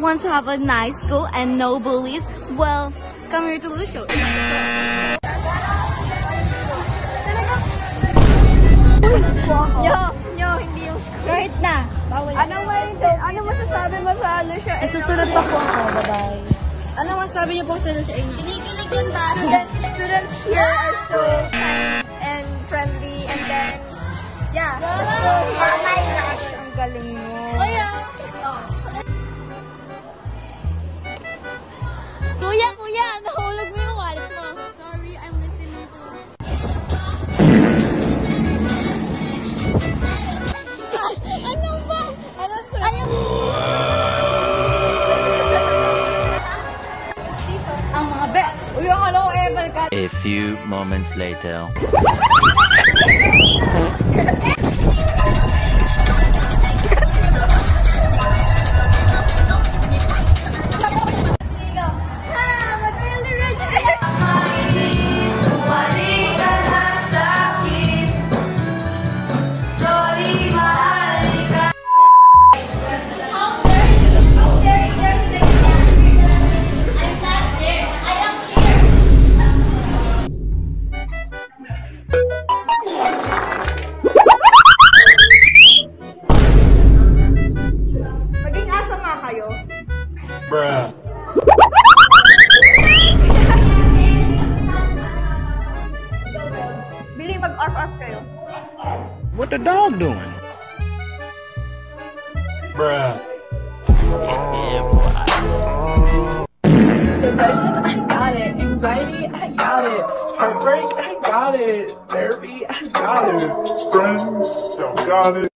Want to have a nice school and no bullies? Well, come here to Lucio. Yo, hindi yung school. Kahit na. Ano masasabi mo sa Lucio? Susunod pa po ako. Bye-bye. Ano masasabi niyo po sa Lucio? Kinikilig yun ba? Students here are so kind and friendly, and then, yeah, the school here. Oh my gosh, ang galing mo. Oh, yeah. Kuya, nahulog mo yung wallet mo. Sorry, I'm listening to. Ano ba? Ano sir? Ang mga be. Uy, yung hello, Evan. A few moments later. Maging asa nga kayo? Bruh. Biling mag-off kayo. What the dog doing? Bruh. Depression, I got it. Anxiety, I got it. Heartbreak, I got it. Therapy, I got it. Friends don't got it.